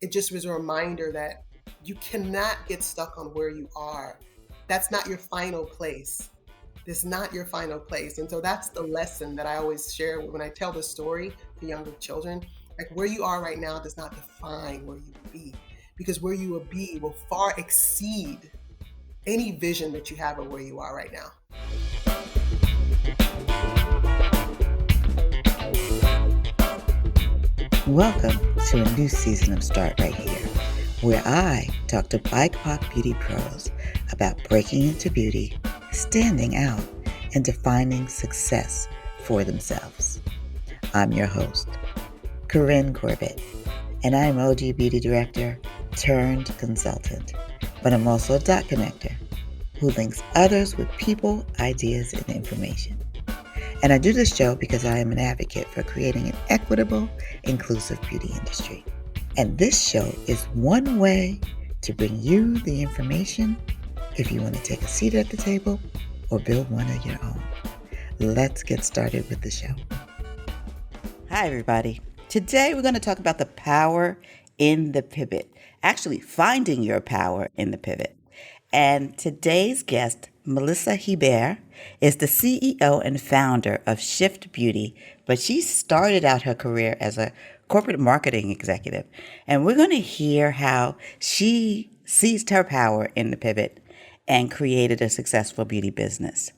it just was a reminder that you cannot get stuck on where you are. That's not your final place. It's not your final place. And so that's the lesson that I always share when I tell the story to younger children. Like, where you are right now does not define where you will be, because where you will be will far exceed any vision that you have of where you are right now. Welcome to a new season of Start Right Here, where I talk to BIPOC beauty pros about breaking into beauty, standing out, and defining success for themselves. I'm your host, Corinne Corbett, and I'm OG Beauty Director turned consultant, but I'm also a dot connector who links others with people, ideas, and information. And I do this show because I am an advocate for creating an equitable, inclusive beauty industry. And this show is one way to bring you the information if you want to take a seat at the table or build one of your own. Let's get started with the show. Hi, everybody. Today, we're going to talk about the power in the pivot. Actually, finding your power in the pivot. And today's guest, Melissa Hibbért, is the CEO and founder of Shift Beauty, but she started out her career as a corporate marketing executive. And we're going to hear how she seized her power in the pivot and created a successful beauty business.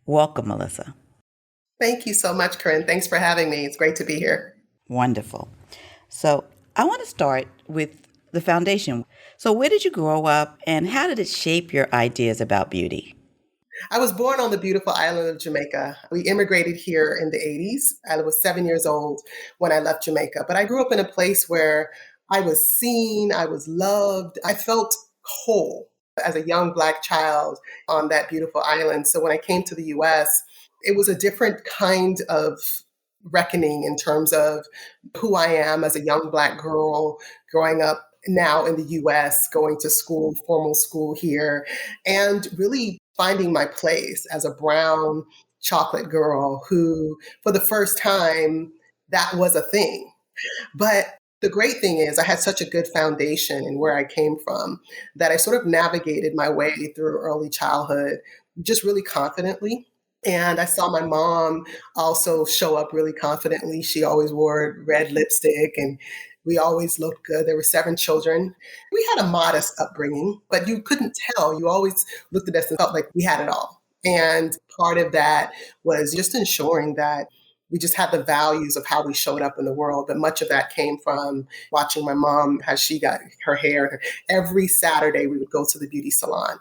Welcome, Melissa. Thank you so much, Corinne. Thanks for having me. It's great to be here. Wonderful. So I want to start with the foundation. So where did you grow up and how did it shape your ideas about beauty? I was born on the beautiful island of Jamaica. We immigrated here in the 80s. I was 7 years old when I left Jamaica, but I grew up in a place where I was seen, I was loved, I felt whole as a young Black child on that beautiful island. So when I came to the US, it was a different kind of reckoning in terms of who I am as a young Black girl growing up now in the US, going to school, formal school here, and really finding my place as a brown chocolate girl who, for the first time, that was a thing. But the great thing is I had such a good foundation in where I came from that I sort of navigated my way through early childhood just really confidently. And I saw my mom also show up really confidently. She always wore red lipstick and we always looked good. There were 7 children. We had a modest upbringing, but you couldn't tell. You always looked at us and felt like we had it all. And part of that was just ensuring that we just had the values of how we showed up in the world. But much of that came from watching my mom as she got her hair. Every Saturday, we would go to the beauty salon,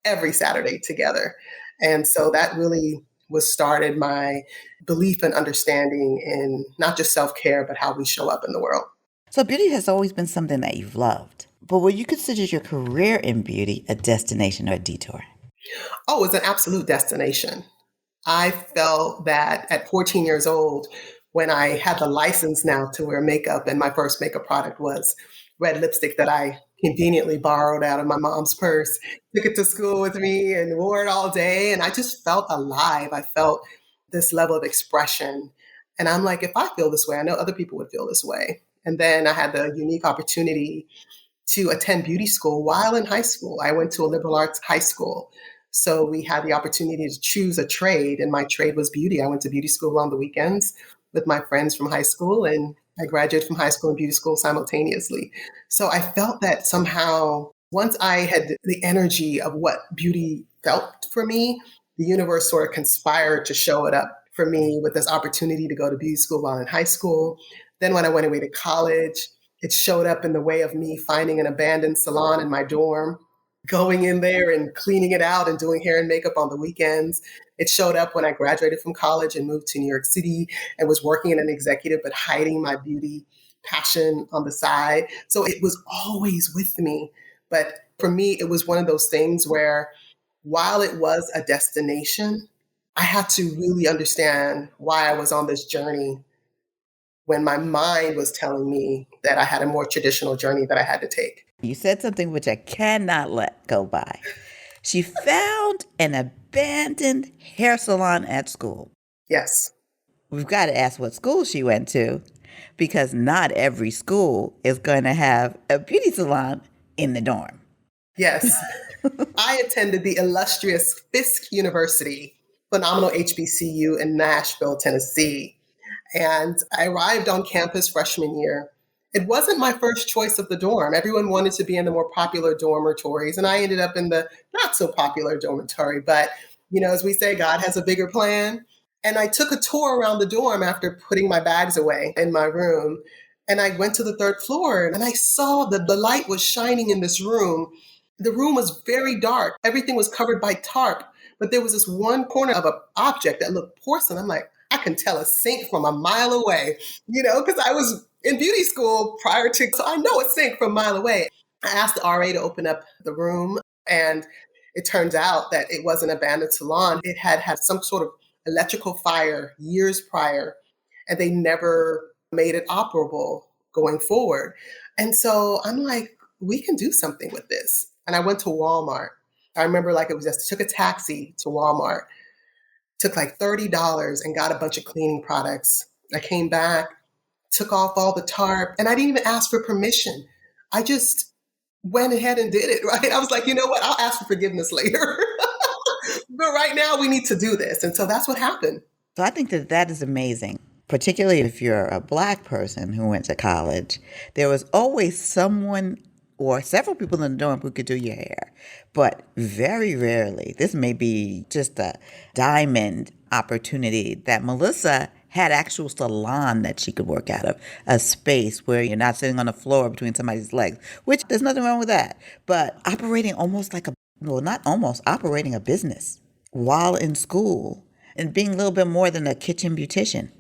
every Saturday together. And so that really was started my belief and understanding in not just self-care, but how we show up in the world. So beauty has always been something that you've loved. But would you consider your career in beauty a destination or a detour? Oh, it's an absolute destination. I felt that at 14 years old, when I had the license now to wear makeup, and my first makeup product was red lipstick that I conveniently borrowed out of my mom's purse, took it to school with me and wore it all day. And I just felt alive. I felt this level of expression. And I'm like, if I feel this way, I know other people would feel this way. And then I had the unique opportunity to attend beauty school while in high school. I went to a liberal arts high school. So we had the opportunity to choose a trade, and my trade was beauty. I went to beauty school on the weekends with my friends from high school, and I graduated from high school and beauty school simultaneously. So I felt that somehow, once I had the energy of what beauty felt for me, the universe sort of conspired to show it up for me with this opportunity to go to beauty school while in high school. Then when I went away to college, it showed up in the way of me finding an abandoned salon in my dorm, going in there and cleaning it out and doing hair and makeup on the weekends. It showed up when I graduated from college and moved to New York City and was working in an executive, but hiding my beauty passion on the side. So it was always with me. But for me, it was one of those things where while it was a destination, I had to really understand why I was on this journey when my mind was telling me that I had a more traditional journey that I had to take. You said something which I cannot let go by. She found an abandoned hair salon at school. Yes. We've got to ask what school she went to. because not every school is going to have a beauty salon in the dorm. Yes. I attended the illustrious Fisk University, phenomenal HBCU in Nashville, Tennessee. And I arrived on campus freshman year. It wasn't my first choice of the dorm. Everyone wanted to be in the more popular dormitories, and I ended up in the not so popular dormitory. But, as we say, God has a bigger plan. And I took a tour around the dorm after putting my bags away in my room. And I went to the third floor and I saw that the light was shining in this room. The room was very dark. Everything was covered by tarp, but there was this one corner of an object that looked porcelain. I'm like, I can tell a sink from a mile away, because I was in beauty school prior to, so I know a sink from a mile away. I asked the RA to open up the room, and it turns out that it was an abandoned salon. It had had some sort of electrical fire years prior, and they never made it operable going forward. And so I'm like, we can do something with this. And I went to Walmart. I remember it was just took a taxi to Walmart, took like $30 and got a bunch of cleaning products. I came back, took off all the tarp, and I didn't even ask for permission. I just went ahead and did it, right? I was like, you know what? I'll ask for forgiveness later. But right now we need to do this. And so that's what happened. So I think that is amazing, particularly if you're a Black person who went to college. There was always someone or several people in the dorm who could do your hair. But very rarely, this may be just a diamond opportunity that Melissa had actual salon that she could work out of, a space where you're not sitting on the floor between somebody's legs, which there's nothing wrong with that. But operating almost like operating a business while in school and being a little bit more than a kitchen beautician.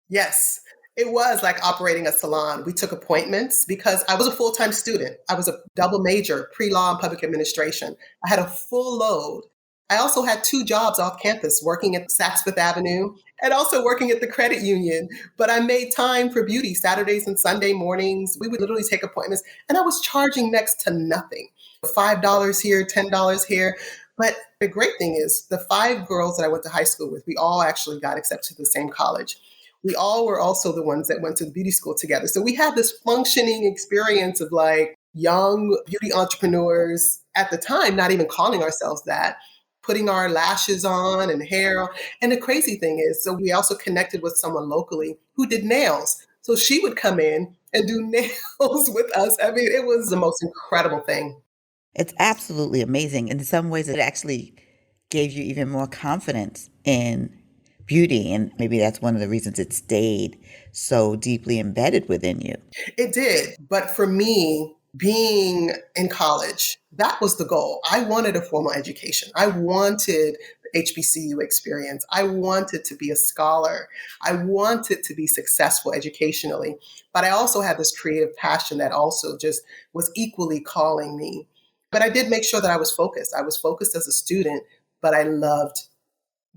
Yes. It was like operating a salon. We took appointments because I was a full-time student. I was a double major, pre-law and public administration. I had a full load. I also had 2 jobs off campus, working at Saks Fifth Avenue and also working at the credit union. But I made time for beauty Saturdays and Sunday mornings. We would literally take appointments, and I was charging next to nothing. $5 here, $10 here. But the great thing is the 5 girls that I went to high school with, we all actually got accepted to the same college. We all were also the ones that went to the beauty school together. So we had this functioning experience of like young beauty entrepreneurs at the time, not even calling ourselves that, putting our lashes on and hair. And the crazy thing is, so we also connected with someone locally who did nails. So she would come in and do nails with us. I mean, it was the most incredible thing. It's absolutely amazing. In some ways, it actually gave you even more confidence in beauty. And maybe that's one of the reasons it stayed so deeply embedded within you. It did. But for me, being in college, that was the goal. I wanted a formal education. I wanted the HBCU experience. I wanted to be a scholar. I wanted to be successful educationally. But I also had this creative passion that also just was equally calling me. But I did make sure that I was focused. I was focused as a student, but I loved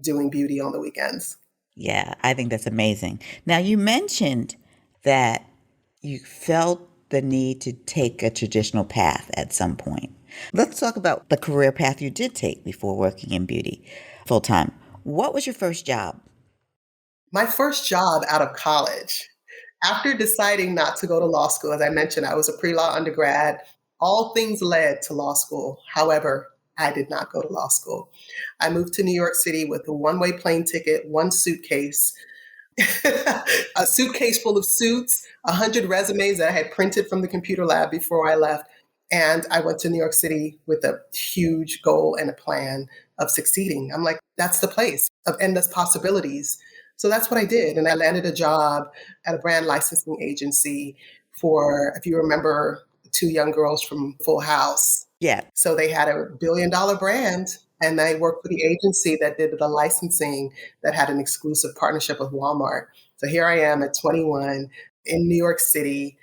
doing beauty on the weekends. Yeah, I think that's amazing. Now, you mentioned that you felt the need to take a traditional path at some point. Let's talk about the career path you did take before working in beauty full time. What was your first job? My first job out of college, after deciding not to go to law school, as I mentioned, I was a pre-law undergrad. All things led to law school. However, I did not go to law school. I moved to New York City with a one-way plane ticket, 1 suitcase, a suitcase full of suits, 100 resumes that I had printed from the computer lab before I left. And I went to New York City with a huge goal and a plan of succeeding. I'm like, that's the place of endless possibilities. So that's what I did. And I landed a job at a brand licensing agency for, if you remember, 2 young girls from Full House. Yeah. So they had a $1 billion brand, and I worked for the agency that did the licensing that had an exclusive partnership with Walmart. So here I am at 21 in New York City,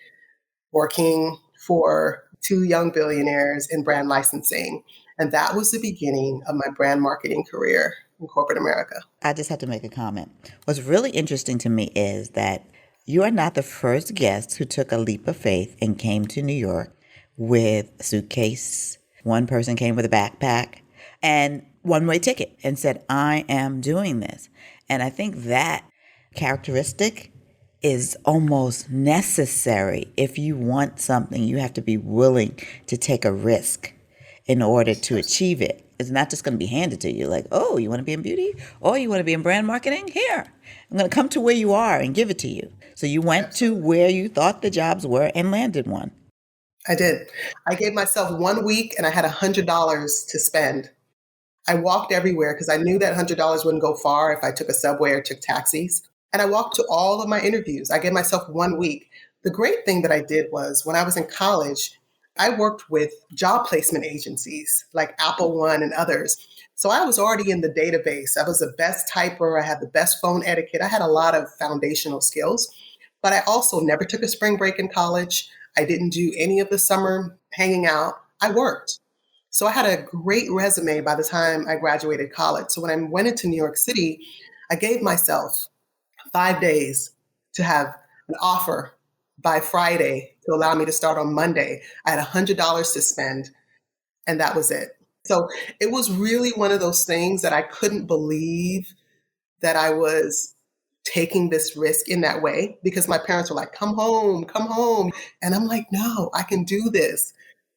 working for 2 young billionaires in brand licensing. And that was the beginning of my brand marketing career in corporate America. I just have to make a comment. What's really interesting to me is that you are not the first guest who took a leap of faith and came to New York with a suitcase. One person came with a backpack and one-way ticket and said, I am doing this. And I think that characteristic is almost necessary. If you want something, you have to be willing to take a risk in order to achieve it. It's not just going to be handed to you like, oh, you want to be in beauty? Oh, you want to be in brand marketing? Here, I'm going to come to where you are and give it to you. So you went to where you thought the jobs were and landed one. I did. I gave myself 1 week and I had $100 to spend. I walked everywhere because I knew that $100 wouldn't go far if I took a subway or took taxis. And I walked to all of my interviews. I gave myself 1 week. The great thing that I did was when I was in college, I worked with job placement agencies like Apple One and others. So I was already in the database. I was the best typer. I had the best phone etiquette. I had a lot of foundational skills. But I also never took a spring break in college. I didn't do any of the summer hanging out. I worked. So I had a great resume by the time I graduated college. So when I went into New York City, I gave myself 5 days to have an offer by Friday to allow me to start on Monday. I had $100 to spend, and that was it. So it was really one of those things that I couldn't believe that I was taking this risk in that way because my parents were like, come home, come home. And I'm like, no, I can do this.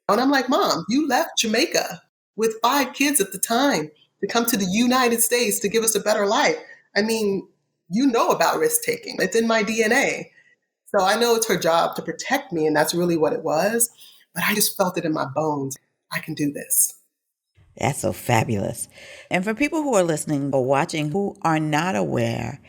And I'm like, Mom, you left Jamaica with 5 kids at the time to come to the United States to give us a better life. I mean, you know about risk taking. It's in my DNA. So I know it's her job to protect me, and that's really what it was. But I just felt it in my bones. I can do this. That's so fabulous. And for people who are listening or watching who are not aware,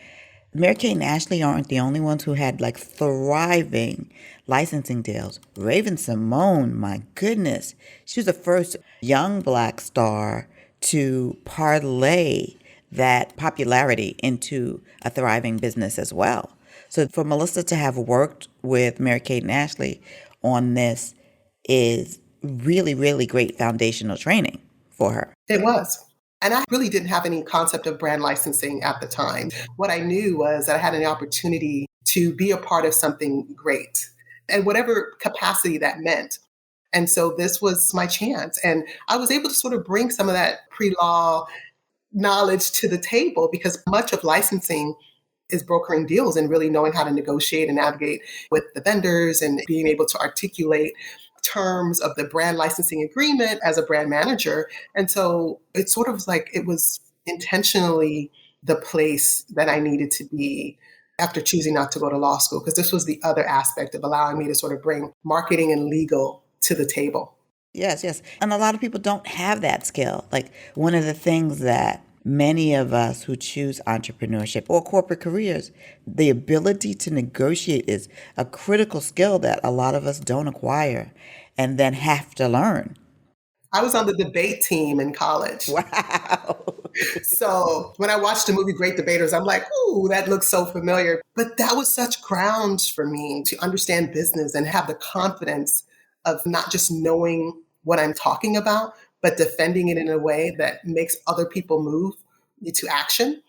Mary-Kate and Ashley aren't the only ones who had like thriving licensing deals. Raven Simone, my goodness, she was the first young Black star to parlay that popularity into a thriving business as well. So for Melissa to have worked with Mary-Kate and Ashley on this is really, really great foundational training for her. It was. And I really didn't have any concept of brand licensing at the time. What I knew was that I had an opportunity to be a part of something great and whatever capacity that meant. And so this was my chance. And I was able to sort of bring some of that pre-law knowledge to the table because much of licensing is brokering deals and really knowing how to negotiate and navigate with the vendors and being able to articulate terms of the brand licensing agreement as a brand manager. And so it sort of like it was intentionally the place that I needed to be after choosing not to go to law school, because this was the other aspect of allowing me to sort of bring marketing and legal to the table. Yes, yes. And a lot of people don't have that skill. Like one of the things that many of us who choose entrepreneurship or corporate careers, the ability to negotiate is a critical skill that a lot of us don't acquire and then have to learn. I was on the debate team in college. Wow. So when I watched the movie Great Debaters, I'm like, ooh, that looks so familiar. But that was such grounds for me to understand business and have the confidence of not just knowing what I'm talking about, but defending it in a way that makes other people move to action.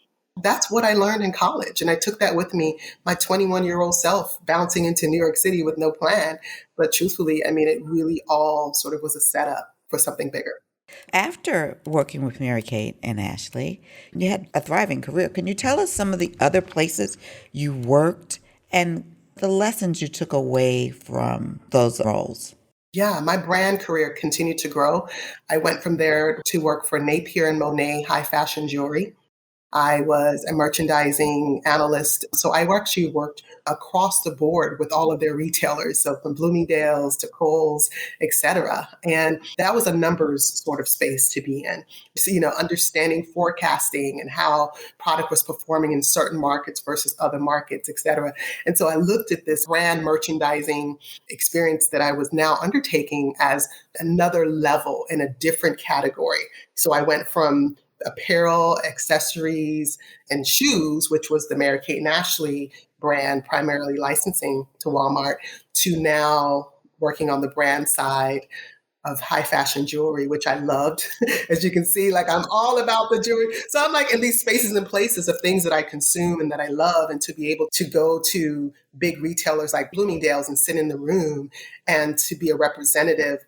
That's what I learned in college. And I took that with me, my 21-year-old self bouncing into New York City with no plan. But truthfully, I mean, it really all sort of was a setup for something bigger. After working with Mary-Kate and Ashley, you had a thriving career. Can you tell us some of the other places you worked and the lessons you took away from those roles? Yeah, my brand career continued to grow. I went from there to work for Napier and Monet high fashion jewelry. I was a merchandising analyst. So I actually worked across the board with all of their retailers. So from Bloomingdale's to Kohl's, et cetera. And that was a numbers sort of space to be in. So, understanding forecasting and how product was performing in certain markets versus other markets, et cetera. And so I looked at this brand merchandising experience that I was now undertaking as another level in a different category. So I went from apparel, accessories, and shoes, which was the Mary-Kate and Ashley brand, primarily licensing to Walmart, to now working on the brand side of high fashion jewelry, which I loved. As you can see, like I'm all about the jewelry. So I'm like in these spaces and places of things that I consume and that I love, and to be able to go to big retailers like Bloomingdale's and sit in the room and to be a representative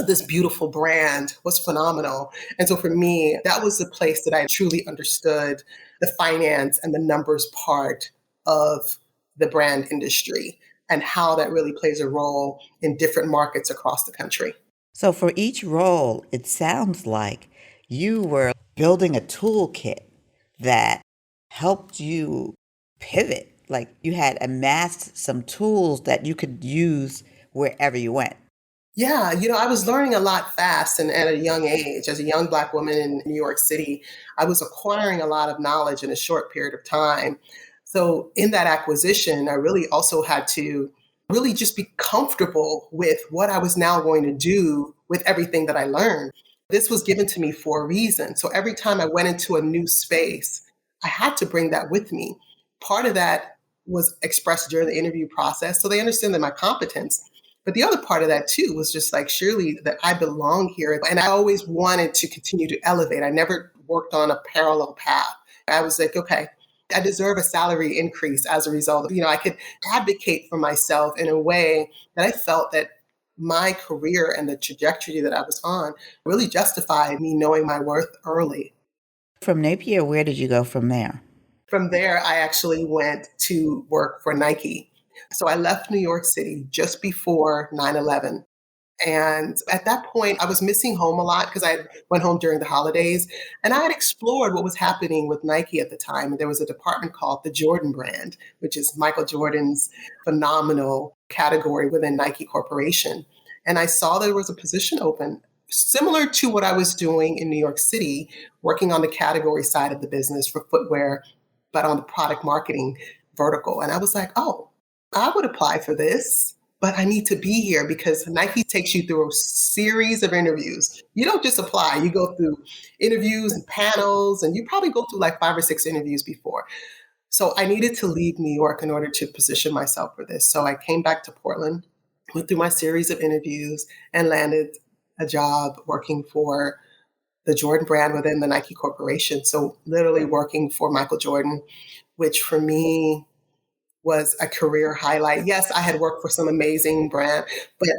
this beautiful brand was phenomenal. And so for me, that was the place that I truly understood the finance and the numbers part of the brand industry and how that really plays a role in different markets across the country. So for each role, it sounds like you were building a toolkit that helped you pivot. Like you had amassed some tools that you could use wherever you went. Yeah, I was learning a lot fast and at a young age. As a young Black woman in New York City, I was acquiring a lot of knowledge in a short period of time. So in that acquisition, I really also had to really just be comfortable with what I was now going to do with everything that I learned. This was given to me for a reason. So every time I went into a new space, I had to bring that with me. Part of that was expressed during the interview process. So they understand that my competence. But the other part of that too was just like, surely that I belong here. And I always wanted to continue to elevate. I never worked on a parallel path. I was like, okay, I deserve a salary increase as a result. I could advocate for myself in a way that I felt that my career and the trajectory that I was on really justified me knowing my worth early. From Napier, where did you go from there? From there, I actually went to work for Nike. So I left New York City just before 9/11. And at that point, I was missing home a lot because I went home during the holidays. And I had explored what was happening with Nike at the time. And there was a department called the Jordan brand, which is Michael Jordan's phenomenal category within Nike Corporation. And I saw there was a position open similar to what I was doing in New York City, working on the category side of the business for footwear, but on the product marketing vertical. And I was like, oh, I would apply for this, but I need to be here because Nike takes you through a series of interviews. You don't just apply, you go through interviews and panels, and you probably go through like 5 or 6 interviews before. So I needed to leave New York in order to position myself for this. So I came back to Portland, went through my series of interviews, and landed a job working for the Jordan brand within the Nike Corporation. So literally working for Michael Jordan, which for me was a career highlight. Yes, I had worked for some amazing brand, but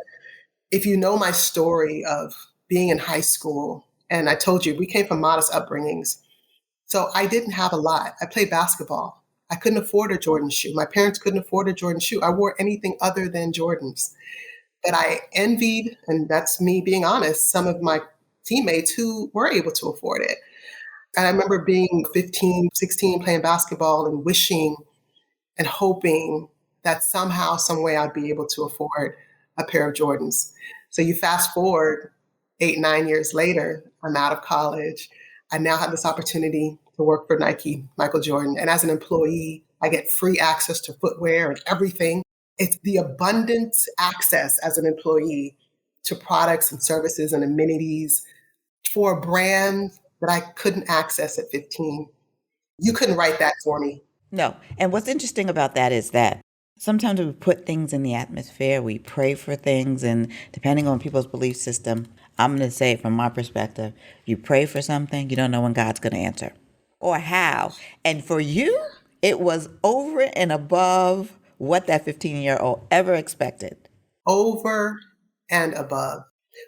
if you know my story of being in high school, and I told you we came from modest upbringings, so I didn't have a lot. I played basketball. I couldn't afford a Jordan shoe. My parents couldn't afford a Jordan shoe. I wore anything other than Jordans. But I envied, and that's me being honest, some of my teammates who were able to afford it. And I remember being 15, 16, playing basketball and wishing and hoping that somehow, some way I'd be able to afford a pair of Jordans. So you fast forward 8, 9 years later, I'm out of college. I now have this opportunity to work for Nike, Michael Jordan. And as an employee, I get free access to footwear and everything. It's the abundant access as an employee to products and services and amenities for a brand that I couldn't access at 15. You couldn't write that for me. No. And what's interesting about that is that sometimes we put things in the atmosphere, we pray for things, and depending on people's belief system, I'm going to say from my perspective, you pray for something, you don't know when God's going to answer or how. And for you, it was over and above what that 15-year-old ever expected. Over and above.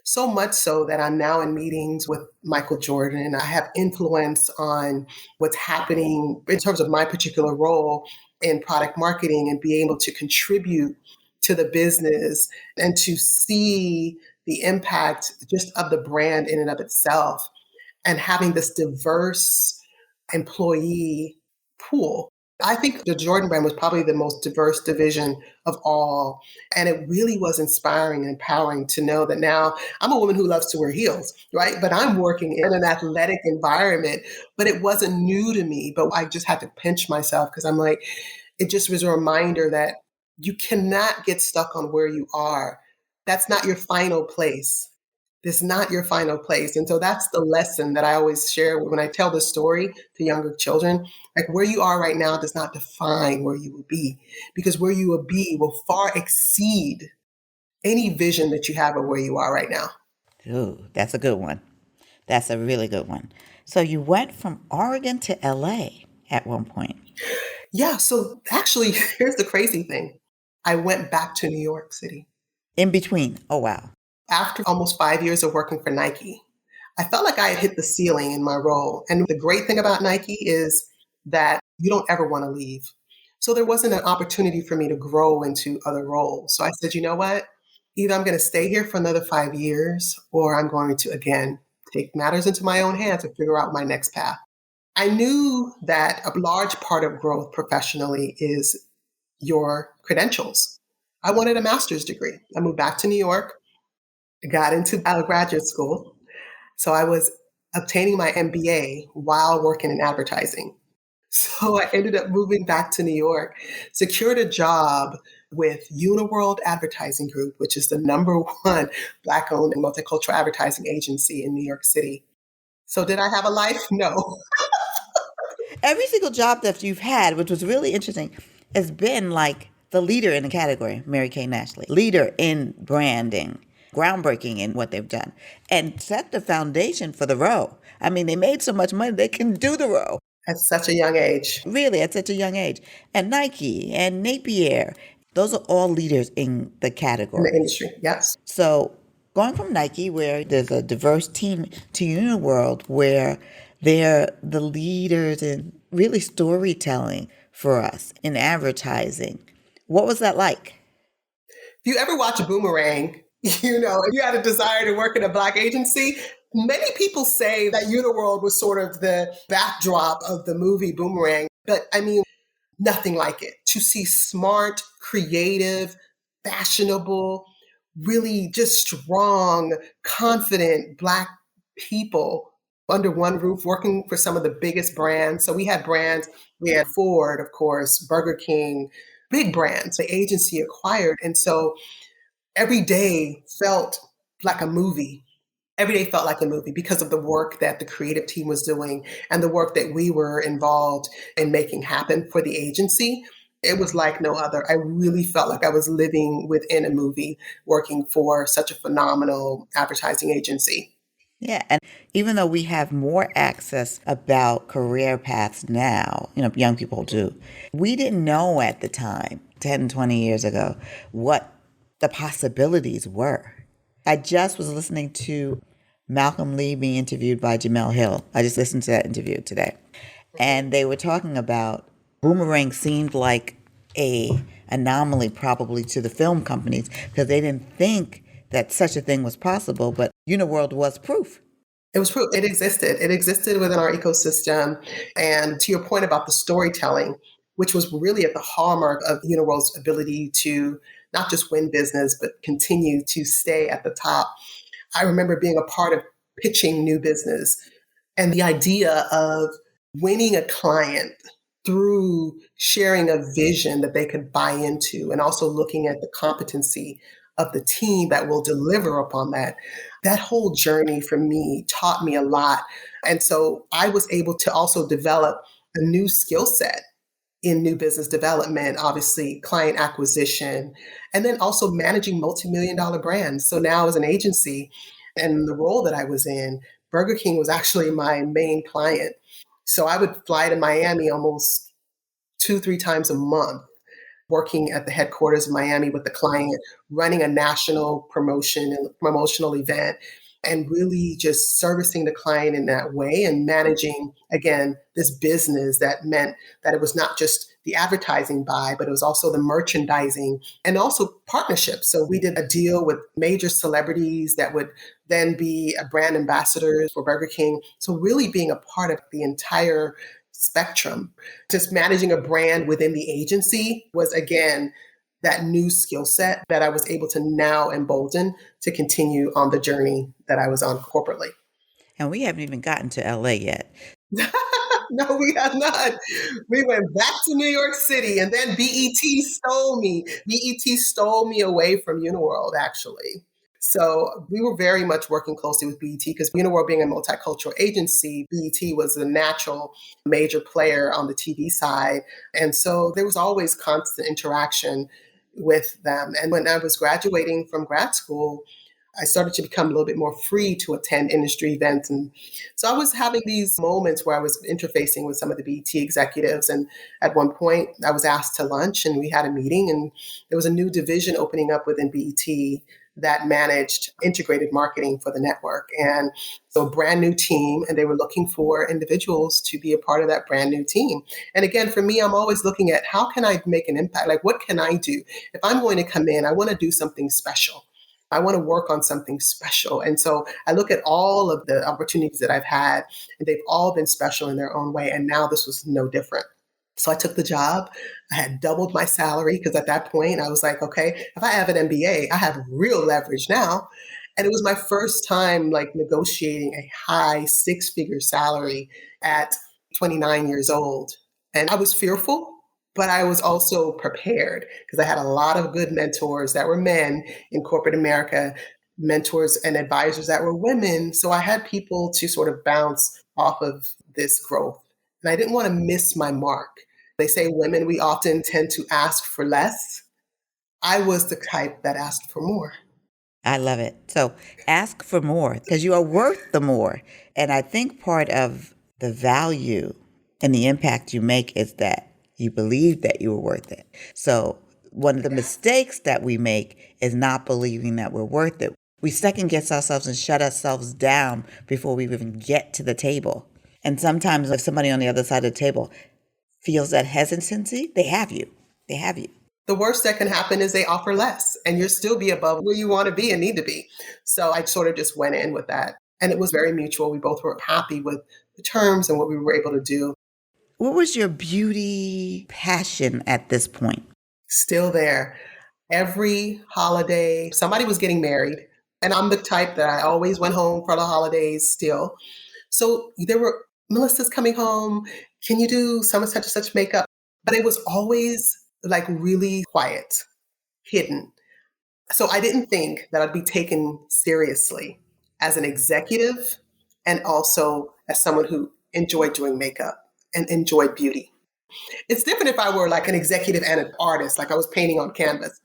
So much so that I'm now in meetings with Michael Jordan and I have influence on what's happening in terms of my particular role in product marketing and be able to contribute to the business and to see the impact just of the brand in and of itself and having this diverse employee pool. I think the Jordan brand was probably the most diverse division of all. And it really was inspiring and empowering to know that now I'm a woman who loves to wear heels, right? But I'm working in an athletic environment, but it wasn't new to me. But I just had to pinch myself because I'm like, it just was a reminder that you cannot get stuck on where you are. That's not your final place. It's not your final place. And so that's the lesson that I always share when I tell this story to younger children. Like where you are right now does not define where you will be, because where you will be will far exceed any vision that you have of where you are right now. Ooh, that's a good one. That's a really good one. So you went from Oregon to LA at one point. Yeah. So actually, here's the crazy thing. I went back to New York City. In between. Oh, wow. After almost 5 years of working for Nike, I felt like I had hit the ceiling in my role. And the great thing about Nike is that you don't ever want to leave. So there wasn't an opportunity for me to grow into other roles. So I said, you know what? Either I'm going to stay here for another 5 years, or I'm going to, again, take matters into my own hands and figure out my next path. I knew that a large part of growth professionally is your credentials. I wanted a master's degree. I moved back to New York, got into graduate school. So I was obtaining my MBA while working in advertising. So I ended up moving back to New York, secured a job with UniWorld Advertising Group, which is the number one Black-owned and multicultural advertising agency in New York City. So did I have a life? No. Every single job that you've had, which was really interesting, has been like the leader in the category, Mary Kay Ashley, leader in branding, groundbreaking in what they've done, and set the foundation for the row. I mean, they made so much money, they can do the row. At such a young age. Really, at such a young age. And Nike and Napier, those are all leaders in the In category. the industry, yes. So going from Nike, where there's a diverse team, to UniWorld, where they're the leaders in really storytelling for us in advertising. What was that like? If you ever watch a Boomerang, if you had a desire to work in a Black agency, many people say that UniWorld was sort of the backdrop of the movie Boomerang. But I mean, nothing like it. To see smart, creative, fashionable, really just strong, confident Black people under one roof working for some of the biggest brands. So we had brands, we had Ford, of course, Burger King, big brands the agency acquired. And so every day felt like a movie. Every day felt like a movie because of the work that the creative team was doing and the work that we were involved in making happen for the agency. It was like no other. I really felt like I was living within a movie working for such a phenomenal advertising agency. Yeah, and even though we have more access about career paths now, young people do, we didn't know at the time, 10, 20 years ago, what the possibilities were. I just was listening to Malcolm Lee being interviewed by Jamel Hill. I just listened to that interview today. And they were talking about Boomerang seemed like a anomaly probably to the film companies because they didn't think that such a thing was possible, but UniWorld was proof. It was proof. It existed. It existed within our ecosystem. And to your point about the storytelling, which was really at the hallmark of UniWorld's ability to not just win business, but continue to stay at the top. I remember being a part of pitching new business and the idea of winning a client through sharing a vision that they could buy into and also looking at the competency of the team that will deliver upon that. That whole journey for me taught me a lot. And so I was able to also develop a new skill set in new business development, obviously client acquisition, and then also managing multi-million-dollar brands. So now as an agency and the role that I was in, Burger King was actually my main client. So I would fly to Miami almost 2-3 times a month, working at the headquarters of Miami with the client, running a national promotion and promotional event, and really just servicing the client in that way and managing, again, this business that meant that it was not just the advertising buy, but it was also the merchandising and also partnerships. So we did a deal with major celebrities that would then be a brand ambassadors for Burger King. So really being a part of the entire spectrum, just managing a brand within the agency was, again, that new skill set that I was able to now embolden to continue on the journey that I was on corporately. And we haven't even gotten to LA yet. No, we have not. We went back to New York City and then BET stole me. BET stole me away from UniWorld, actually. So we were very much working closely with BET because UniWorld being a multicultural agency, BET was a natural major player on the TV side. And so there was always constant interaction with them. And when I was graduating from grad school, I started to become a little bit more free to attend industry events. And so I was having these moments where I was interfacing with some of the BET executives. And at one point, I was asked to lunch and we had a meeting and there was a new division opening up within BET that managed integrated marketing for the network. And so brand new team, and they were looking for individuals to be a part of that brand new team. And again, for me, I'm always looking at how can I make an impact? Like, what can I do? If I'm going to come in, I want to do something special. I want to work on something special. And so I look at all of the opportunities that I've had, and they've all been special in their own way. And now this was no different. So I took the job. I had doubled my salary because at that point I was like, okay, if I have an MBA, I have real leverage now. And it was my first time like negotiating a high six-figure salary at 29 years old. And I was fearful, but I was also prepared because I had a lot of good mentors that were men in corporate America, mentors and advisors that were women. So I had people to sort of bounce off of this growth. And I didn't want to miss my mark. They say women, we often tend to ask for less. I was the type that asked for more. I love it. So ask for more because you are worth the more. And I think part of the value and the impact you make is that you believe that you were worth it. So one of the mistakes that we make is not believing that we're worth it. We second guess ourselves and shut ourselves down before we even get to the table. And sometimes if somebody on the other side of the table feels that hesitancy, they have you. They have you. The worst that can happen is they offer less and you'll still be above where you want to be and need to be. So I sort of just went in with that. And it was very mutual. We both were happy with the terms and what we were able to do. What was your beauty passion at this point? Still there. Every holiday, somebody was getting married. And I'm the type that I always went home for the holidays still. So there were Melissa's coming home. Can you do some such and such makeup? But it was always like really quiet, hidden. So I didn't think that I'd be taken seriously as an executive and also as someone who enjoyed doing makeup and enjoyed beauty. It's different if I were like an executive and an artist, like I was painting on canvas.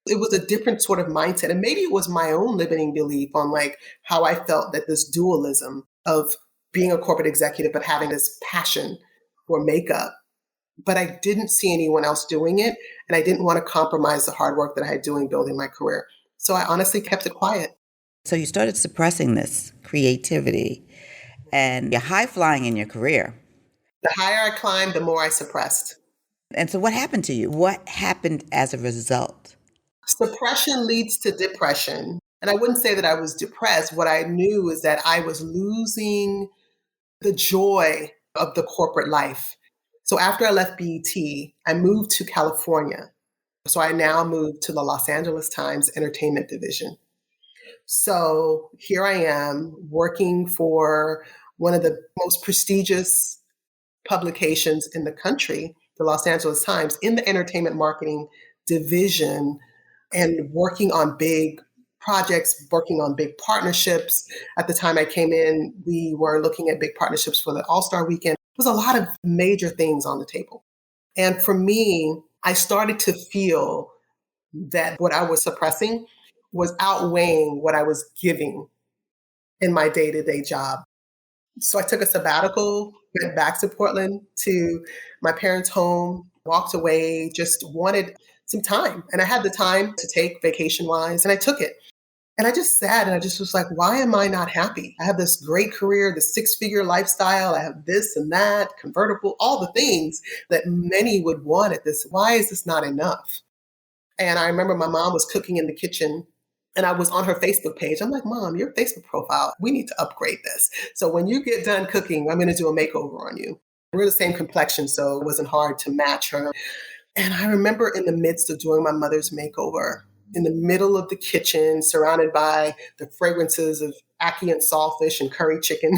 It was a different sort of mindset. And maybe it was my own limiting belief on like how I felt that this dualism of being a corporate executive, but having this passion for makeup. But I didn't see anyone else doing it. And I didn't want to compromise the hard work that I had doing building my career. So I honestly kept it quiet. So you started suppressing this creativity and you're high flying in your career. The higher I climbed, the more I suppressed. And so what happened to you? What happened as a result? Suppression leads to depression. And I wouldn't say that I was depressed. What I knew is that I was losing the joy of the corporate life. So after I left BET, I moved to California. So I now moved to the Los Angeles Times entertainment division. So here I am working for one of the most prestigious publications in the country, the Los Angeles Times, in the entertainment marketing division and working on big projects, working on big partnerships. At the time I came in, we were looking at big partnerships for the All-Star Weekend. There was a lot of major things on the table. And for me, I started to feel that what I was suppressing was outweighing what I was giving in my day-to-day job. So I took a sabbatical, went back to Portland to my parents' home, walked away, just wanted some time. And I had the time to take vacation-wise, and I took it. And I just sat and I just was like, why am I not happy? I have this great career, this six-figure lifestyle. I have this and that, convertible, all the things that many would want at this. Why is this not enough? And I remember my mom was cooking in the kitchen and I was on her Facebook page. I'm like, Mom, your Facebook profile, we need to upgrade this. So when you get done cooking, I'm going to do a makeover on you. We're the same complexion, so it wasn't hard to match her. And I remember in the midst of doing my mother's makeover, in the middle of the kitchen, surrounded by the fragrances of ackee and saltfish and curry chicken,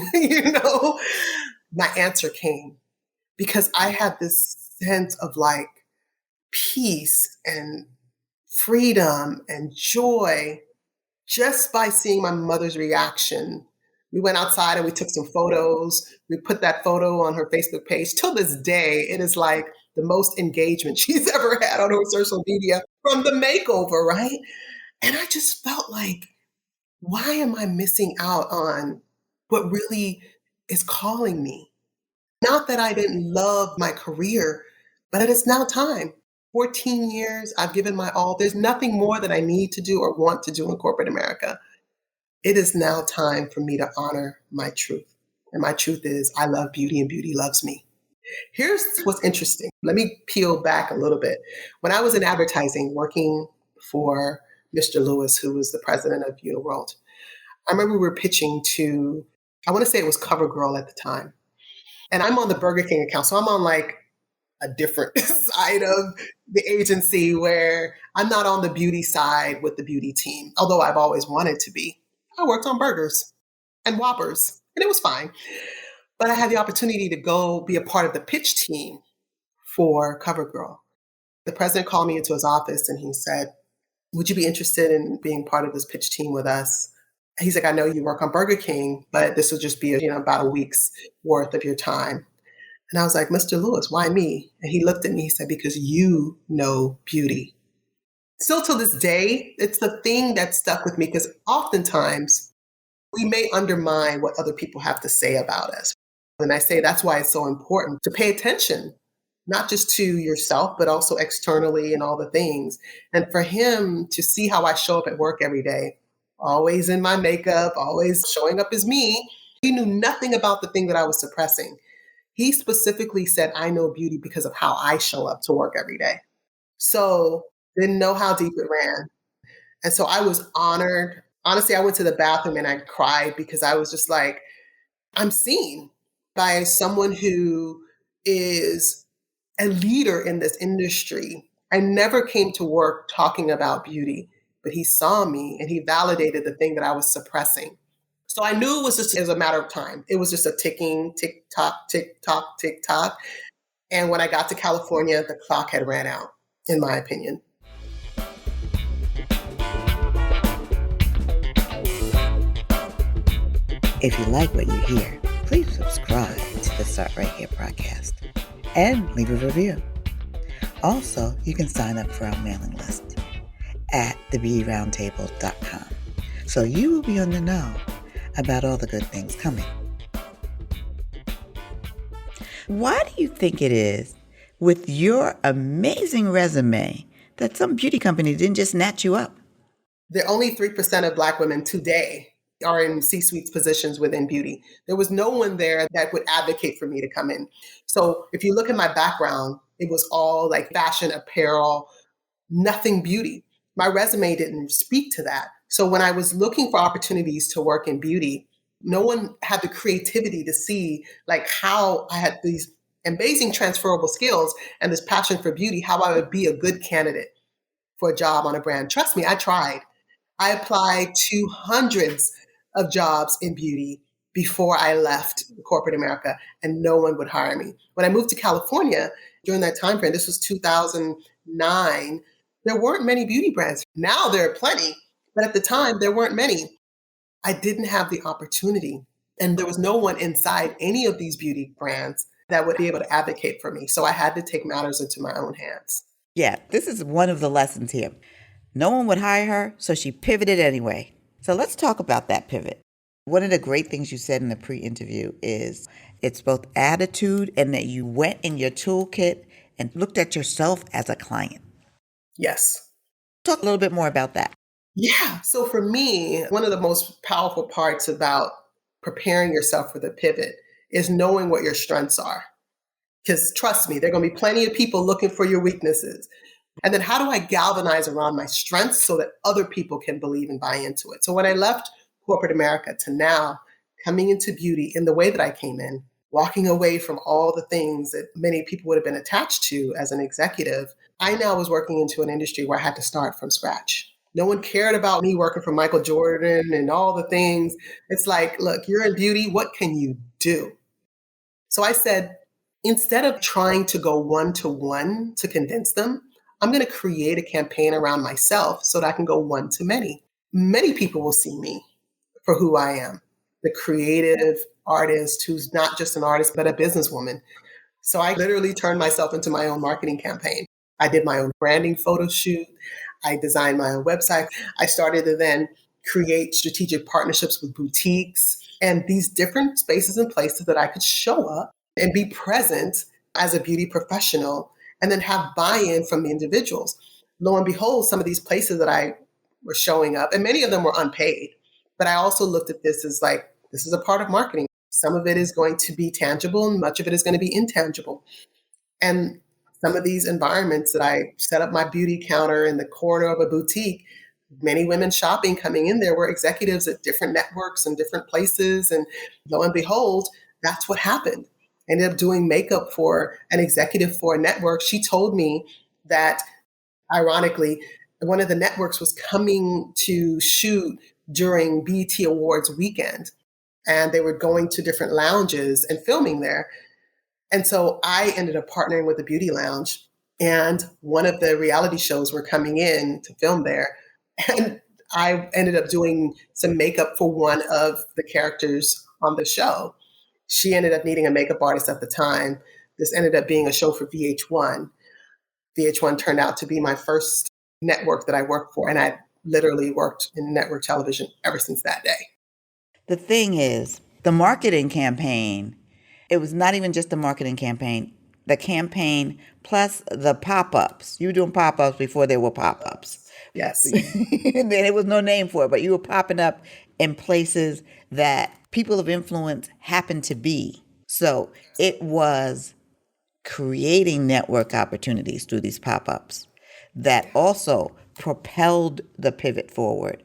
my answer came because I had this sense of like peace and freedom and joy just by seeing my mother's reaction. We went outside and we took some photos. We put that photo on her Facebook page. Till this day, it is like the most engagement she's ever had on her social media from the makeover, right? And I just felt like, why am I missing out on what really is calling me? Not that I didn't love my career, but it is now time. 14 years, I've given my all. There's nothing more that I need to do or want to do in corporate America. It is now time for me to honor my truth. And my truth is I love beauty and beauty loves me. Here's what's interesting. Let me peel back a little bit. When I was in advertising working for Mr. Lewis, who was the president of UniWorld, I remember we were pitching to, I want to say it was CoverGirl at the time. And I'm on the Burger King account. So I'm on like a different side of the agency where I'm not on the beauty side with the beauty team, although I've always wanted to be. I worked on burgers and Whoppers, and it was fine. But I had the opportunity to go be a part of the pitch team for CoverGirl. The president called me into his office and he said, would you be interested in being part of this pitch team with us? He's like, I know you work on Burger King, but this will just be, about a week's worth of your time. And I was like, Mr. Lewis, why me? And he looked at me, he said, because you know beauty. Still to this day, it's the thing that stuck with me because oftentimes we may undermine what other people have to say about us. And I say that's why it's so important to pay attention, not just to yourself, but also externally and all the things. And for him to see how I show up at work every day, always in my makeup, always showing up as me, he knew nothing about the thing that I was suppressing. He specifically said, I know beauty because of how I show up to work every day. So didn't know how deep it ran. And so I was honored. Honestly, I went to the bathroom and I cried because I was just like, I'm seen by someone who is a leader in this industry. I never came to work talking about beauty, but he saw me and he validated the thing that I was suppressing. So I knew it was just as a matter of time. It was just a ticking, tick tock, tick tock, tick tock. And when I got to California, the clock had ran out, in my opinion. If you like what you hear, please subscribe to the Start Right Here podcast and leave a review. Also, you can sign up for our mailing list at thebeautyroundtable.com so you will be on the know about all the good things coming. Why do you think it is, with your amazing resume, that some beauty company didn't just snatch you up? There are only 3% of Black women today are in C-suite positions within beauty. There was no one there that would advocate for me to come in. So if you look at my background, it was all like fashion, apparel, nothing beauty. My resume didn't speak to that. So when I was looking for opportunities to work in beauty, no one had the creativity to see like how I had these amazing transferable skills and this passion for beauty, how I would be a good candidate for a job on a brand. Trust me, I tried. I applied to hundreds of jobs in beauty before I left corporate America, and no one would hire me. When I moved to California during that time frame, this was 2009, there weren't many beauty brands. Now there are plenty, but at the time there weren't many. I didn't have the opportunity, and there was no one inside any of these beauty brands that would be able to advocate for me. So I had to take matters into my own hands. Yeah, this is one of the lessons here. No one would hire her, so she pivoted anyway. So let's talk about that pivot. One of the great things you said in the pre-interview is it's both attitude and that you went in your toolkit and looked at yourself as a client. Yes. Talk a little bit more about that. Yeah. So for me, one of the most powerful parts about preparing yourself for the pivot is knowing what your strengths are. Because trust me, there are going to be plenty of people looking for your weaknesses. And then how do I galvanize around my strengths so that other people can believe and buy into it? So when I left corporate America to now coming into beauty in the way that I came in, walking away from all the things that many people would have been attached to as an executive, I now was working into an industry where I had to start from scratch. No one cared about me working for Michael Jordan and all the things. It's like, look, you're in beauty. What can you do? So I said, instead of trying to go one-to-one to convince them, I'm going to create a campaign around myself so that I can go one to many. Many people will see me for who I am, the creative artist who's not just an artist, but a businesswoman. So I literally turned myself into my own marketing campaign. I did my own branding photo shoot. I designed my own website. I started to then create strategic partnerships with boutiques and these different spaces and places that I could show up and be present as a beauty professional and then have buy-in from the individuals. Lo and behold, some of these places that I were showing up, and many of them were unpaid, but I also looked at this as like, this is a part of marketing. Some of it is going to be tangible and much of it is going to be intangible. And some of these environments that I set up my beauty counter in the corner of a boutique, many women shopping coming in there were executives at different networks and different places. And lo and behold, that's what happened. I ended up doing makeup for an executive for a network. She told me that, ironically, one of the networks was coming to shoot during BET Awards weekend. And they were going to different lounges and filming there. And so I ended up partnering with a beauty lounge, and one of the reality shows were coming in to film there. And I ended up doing some makeup for one of the characters on the show. She ended up needing a makeup artist at the time. This ended up being a show for VH1. VH1 turned out to be my first network that I worked for, and I literally worked in network television ever since that day. The thing is, the marketing campaign, it was not even just the marketing campaign, the campaign plus the pop-ups. You were doing pop-ups before there were pop-ups. Yes. And there was no name for it, but you were popping up in places that people of influence happened to be. So it was creating network opportunities through these pop-ups that also propelled the pivot forward.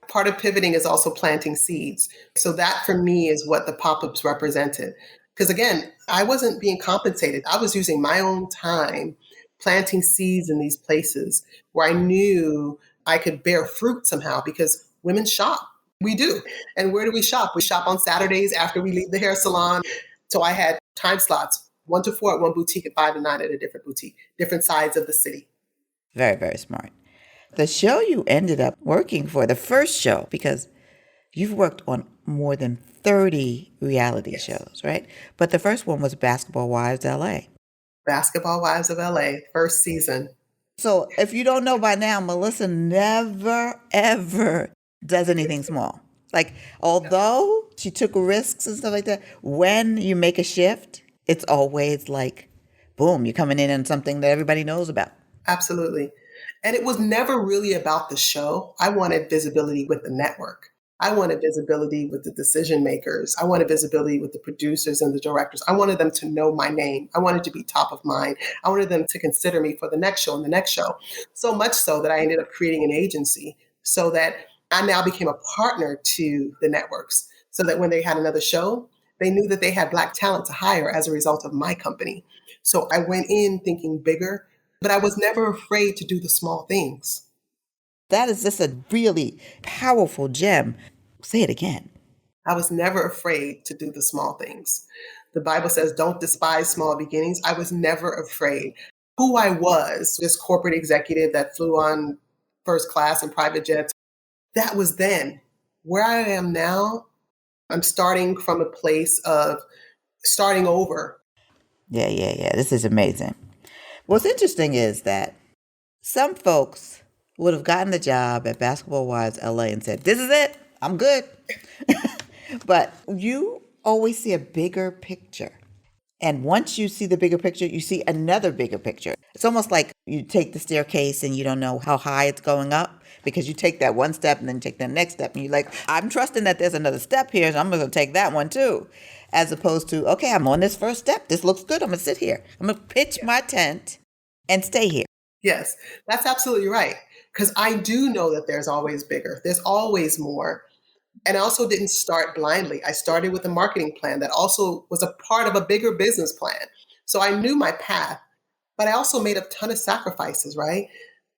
Part of pivoting is also planting seeds. So that for me is what the pop-ups represented. Because again, I wasn't being compensated. I was using my own time planting seeds in these places where I knew I could bear fruit somehow, because women shop. We do. And where do we shop? We shop on Saturdays after we leave the hair salon. So I had time slots, 1 to 4 at one boutique and 5 to 9 at a different boutique, different sides of the city. Very, very smart. The show you ended up working for, the first show, because you've worked on more than 30 reality shows, right? But the first one was Basketball Wives LA. Basketball Wives of LA, first season. So if you don't know by now, Melissa never, ever does anything small. Like, although she took risks and stuff like that, when you make a shift, it's always like, boom, you're coming in on something that everybody knows about. Absolutely. And it was never really about the show. I wanted visibility with the network. I wanted visibility with the decision makers. I wanted visibility with the producers and the directors. I wanted them to know my name. I wanted to be top of mind. I wanted them to consider me for the next show and the next show. So much so that I ended up creating an agency so that I now became a partner to the networks, so that when they had another show, they knew that they had Black talent to hire as a result of my company. So I went in thinking bigger, but I was never afraid to do the small things. That is just a really powerful gem. Say it again. I was never afraid to do the small things. The Bible says, don't despise small beginnings. I was never afraid. Who I was, this corporate executive that flew on first class and private jets, that was then. Where I am now, I'm starting from a place of starting over. Yeah. This is amazing. What's interesting is that some folks would have gotten the job at Basketball Wives LA and said, this is it, I'm good. But you always see a bigger picture. And once you see the bigger picture, you see another bigger picture. It's almost like you take the staircase and you don't know how high it's going up, because you take that one step and then take the next step. And you're like, I'm trusting that there's another step here, so I'm going to take that one too. As opposed to, okay, I'm on this first step. This looks good. I'm going to sit here. I'm going to pitch my tent and stay here. Yes, that's absolutely right. Because I do know that there's always bigger. There's always more. And I also didn't start blindly. I started with a marketing plan that also was a part of a bigger business plan. So I knew my path, but I also made a ton of sacrifices, right?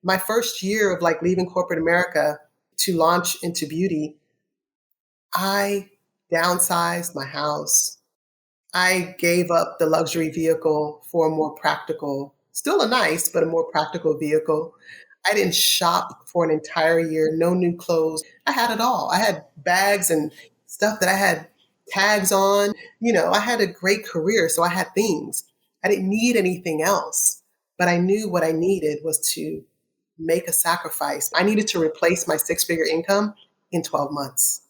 My first year of like leaving corporate America to launch into beauty, I downsized my house. I gave up the luxury vehicle for a more practical, still a nice, but a more practical vehicle. I didn't shop for an entire year, no new clothes. I had it all. I had bags and stuff that I had tags on. You know, I had a great career, so I had things. I didn't need anything else, but I knew what I needed was to make a sacrifice. I needed to replace my 6-figure income in 12 months.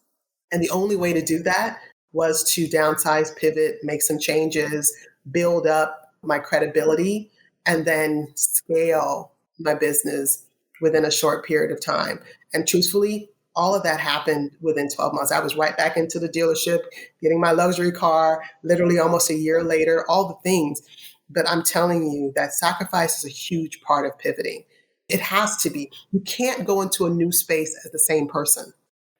And the only way to do that was to downsize, pivot, make some changes, build up my credibility, and then scale my business within a short period of time. And truthfully, all of that happened within 12 months. I was right back into the dealership, getting my luxury car, literally almost a year later, all the things. But I'm telling you that sacrifice is a huge part of pivoting. It has to be. You can't go into a new space as the same person.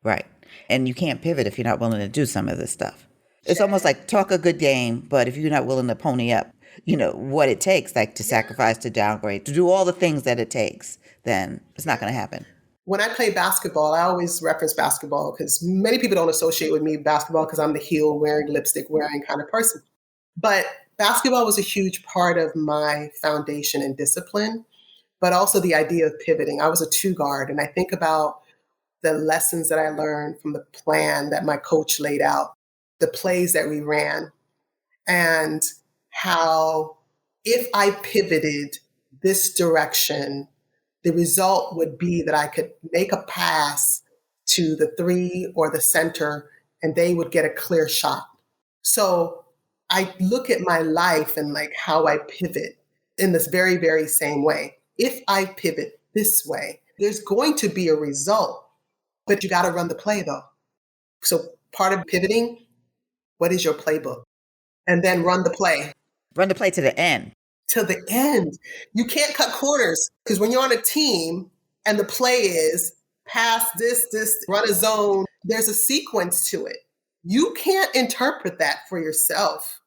Right. And you can't pivot if you're not willing to do some of this stuff. It's almost like talk a good game, but if you're not willing to pony up, what it takes, like to sacrifice, to downgrade, to do all the things that it takes, then it's not going to happen. When I play basketball, I always reference basketball because many people don't associate with me basketball because I'm the heel wearing, lipstick wearing kind of person. But basketball was a huge part of my foundation and discipline, but also the idea of pivoting. I was a two guard, and I think about the lessons that I learned from the plan that my coach laid out, the plays that we ran, and how if I pivoted this direction, the result would be that I could make a pass to the three or the center and they would get a clear shot. So I look at my life and like how I pivot in this very, very same way. If I pivot this way, there's going to be a result, but you got to run the play though. So part of pivoting, what is your playbook? And then run the play. Run the play to the end. To the end. You can't cut corners because when you're on a team and the play is pass this, run a zone, there's a sequence to it. You can't interpret that for yourself.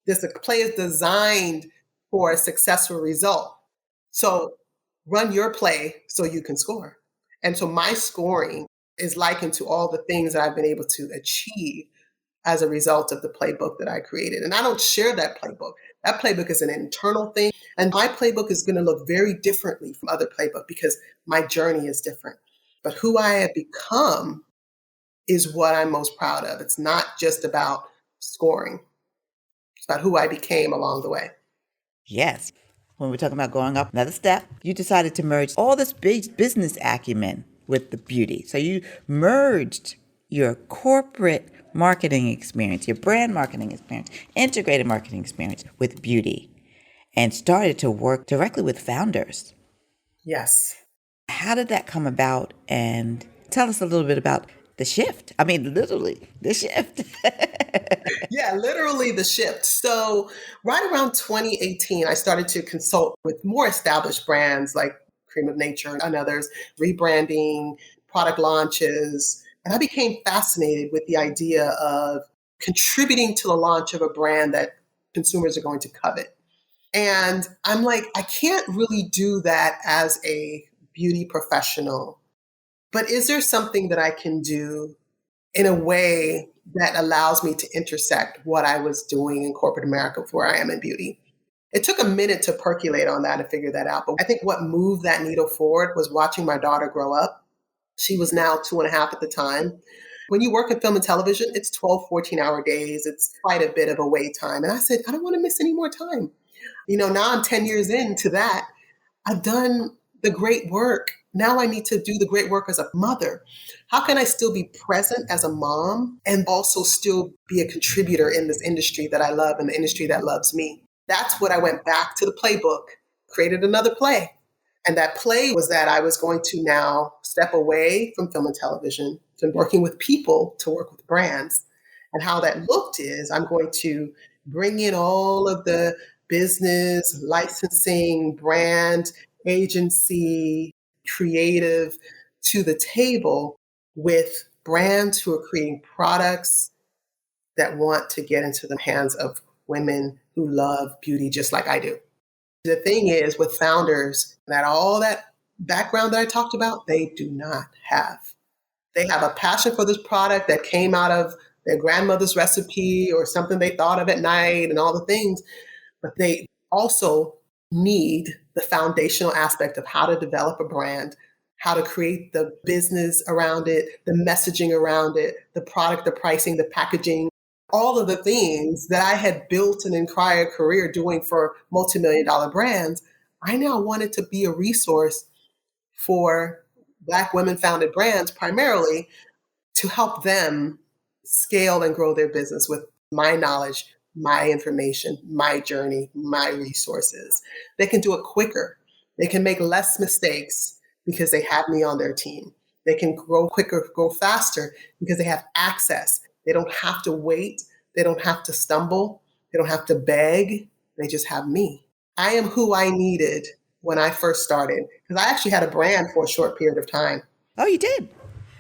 This play is designed for a successful result. So run your play so you can score. And so my scoring is likened to all the things that I've been able to achieve as a result of the playbook that I created. And I don't share that playbook. That playbook is an internal thing. And my playbook is going to look very differently from other playbook because my journey is different. But who I have become is what I'm most proud of. It's not just about scoring. It's about who I became along the way. Yes. When we're talking about going up another step, you decided to merge all this big business acumen with the beauty. So you merged your corporate marketing experience, your brand marketing experience, integrated marketing experience with beauty, and started to work directly with founders. Yes. How did that come about? And tell us a little bit about the shift. I mean, literally, the shift. Yeah, literally the shift. So right around 2018, I started to consult with more established brands like Cream of Nature and others, rebranding, product launches. And I became fascinated with the idea of contributing to the launch of a brand that consumers are going to covet. And I'm like, I can't really do that as a beauty professional, but is there something that I can do in a way that allows me to intersect what I was doing in corporate America with where I am in beauty? It took a minute to percolate on that and figure that out. But I think what moved that needle forward was watching my daughter grow up. She was now 2.5 at the time. When you work in film and television, it's 12, 14-hour days. It's quite a bit of a wait time. And I said, I don't want to miss any more time. Now I'm 10 years into that. I've done the great work. Now I need to do the great work as a mother. How can I still be present as a mom and also still be a contributor in this industry that I love and the industry that loves me? That's what I went back to the playbook, created another play. And that play was that I was going to now step away from film and television to working with people to work with brands. And how that looked is I'm going to bring in all of the business, licensing, brand, agency, creative to the table with brands who are creating products that want to get into the hands of women who love beauty just like I do. The thing is with founders that all that background that I talked about, they do not have. They have a passion for this product that came out of their grandmother's recipe or something they thought of at night and all the things, but they also need the foundational aspect of how to develop a brand, how to create the business around it, the messaging around it, the product, the pricing, the packaging, all of the things that I had built an entire career doing for multi-million-dollar brands. I now wanted to be a resource for Black women-founded brands primarily to help them scale and grow their business with my knowledge, my information, my journey, my resources. They can do it quicker. They can make less mistakes because they have me on their team. They can grow quicker, grow faster because they have access. They don't have to wait. They don't have to stumble. They don't have to beg. They just have me. I am who I needed when I first started because I actually had a brand for a short period of time. Oh, you did?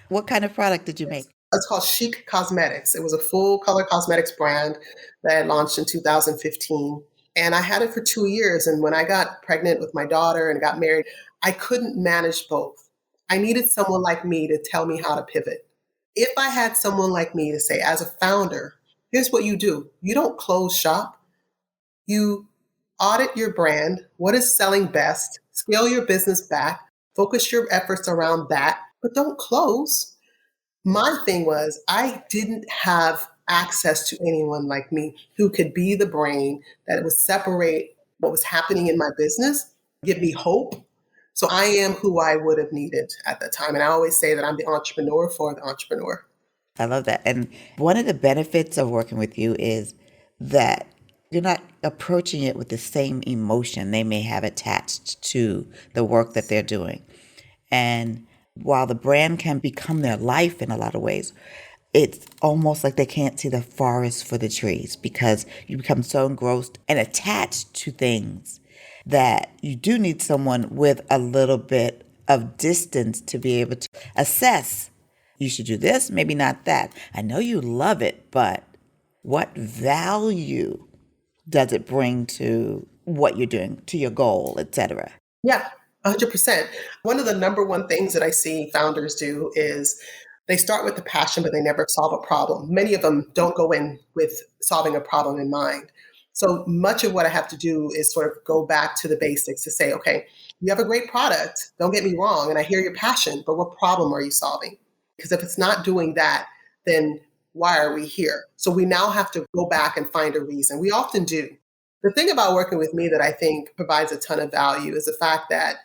What kind of product did you make? It's called Chic Cosmetics. It was a full color cosmetics brand that I launched in 2015. And I had it for 2 years. And when I got pregnant with my daughter and got married, I couldn't manage both. I needed someone like me to tell me how to pivot. If I had someone like me to say, as a founder, here's what you do. You don't close shop. You audit your brand. What is selling best? Scale your business back. Focus your efforts around that, but don't close. My thing was I didn't have access to anyone like me who could be the brain that would separate what was happening in my business, give me hope. So I am who I would have needed at that time. And I always say that I'm the entrepreneur for the entrepreneur. I love that. And one of the benefits of working with you is that you're not approaching it with the same emotion they may have attached to the work that they're doing. And while the brand can become their life in a lot of ways, it's almost like they can't see the forest for the trees because you become so engrossed and attached to things that you do need someone with a little bit of distance to be able to assess. You should do this, maybe not that. I know you love it, but what value does it bring to what you're doing, to your goal, etc.? Yeah, 100%. One of the number one things that I see founders do is they start with the passion, but they never solve a problem. Many of them don't go in with solving a problem in mind. So much of what I have to do is sort of go back to the basics to say, okay, you have a great product. Don't get me wrong. And I hear your passion, but what problem are you solving? Because if it's not doing that, then why are we here? So we now have to go back and find a reason. We often do. The thing about working with me that I think provides a ton of value is the fact that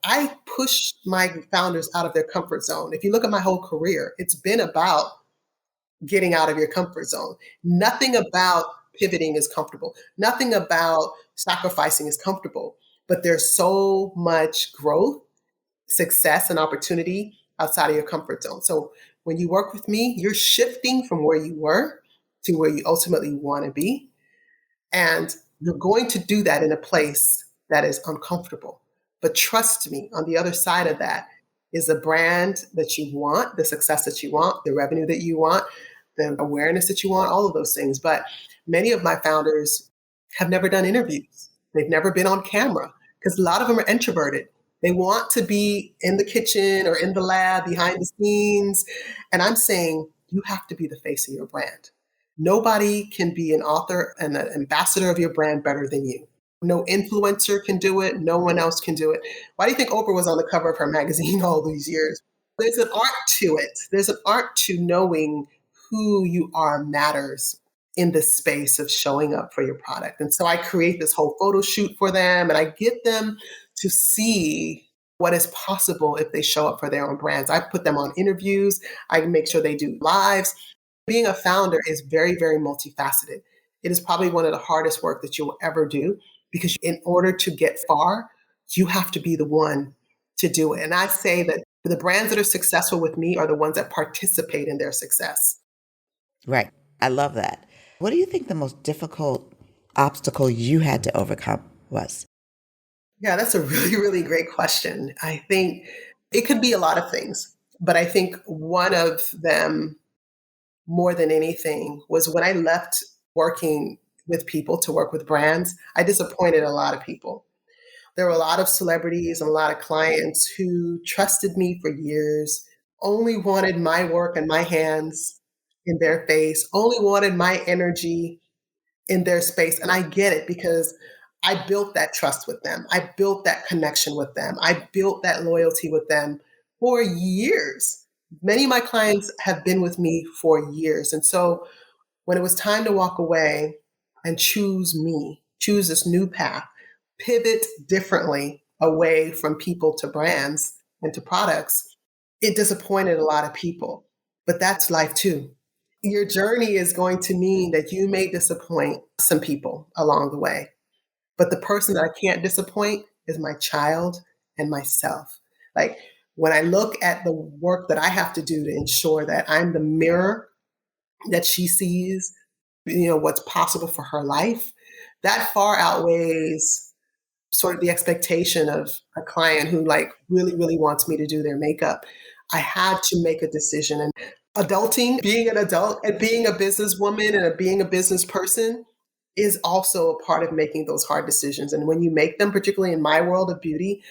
I push my founders out of their comfort zone. If you look at my whole career, it's been about getting out of your comfort zone. Nothing about pivoting is comfortable. Nothing about sacrificing is comfortable. But there's so much growth, success, and opportunity outside of your comfort zone. So when you work with me, you're shifting from where you were to where you ultimately want to be. And you're going to do that in a place that is uncomfortable. But trust me, on the other side of that is the brand that you want, the success that you want, the revenue that you want, the awareness that you want, all of those things. But many of my founders have never done interviews. They've never been on camera because a lot of them are introverted. They want to be in the kitchen or in the lab behind the scenes. And I'm saying you have to be the face of your brand. Nobody can be an author and an ambassador of your brand better than you. No influencer can do it. No one else can do it. Why do you think Oprah was on the cover of her magazine all these years? There's an art to it. There's an art to knowing who you are matters in the space of showing up for your product. And so I create this whole photo shoot for them and I get them to see what is possible if they show up for their own brands. I put them on interviews. I make sure they do lives. Being a founder is very, very multifaceted. It is probably one of the hardest work that you will ever do because in order to get far, you have to be the one to do it. And I say that the brands that are successful with me are the ones that participate in their success. Right. I love that. What do you think the most difficult obstacle you had to overcome was? Yeah, that's a really, really great question. I think it could be a lot of things, but I think one of them more than anything was when I left working with people to work with brands, I disappointed a lot of people. There were a lot of celebrities and a lot of clients who trusted me for years, only wanted my work and my hands in their face, only wanted my energy in their space. And I get it because I built that trust with them. I built that connection with them. I built that loyalty with them for years. Many of my clients have been with me for years. And so when it was time to walk away and choose me, choose this new path, pivot differently away from people to brands and to products, it disappointed a lot of people. But that's life too. Your journey is going to mean that you may disappoint some people along the way. But the person that I can't disappoint is my child and myself. Like when I look at the work that I have to do to ensure that I'm the mirror that she sees, what's possible for her life, that far outweighs sort of the expectation of a client who like really, really wants me to do their makeup. I had to make a decision. And adulting, being an adult and being a businesswoman and being a business person is also a part of making those hard decisions. And when you make them, particularly in my world of beauty,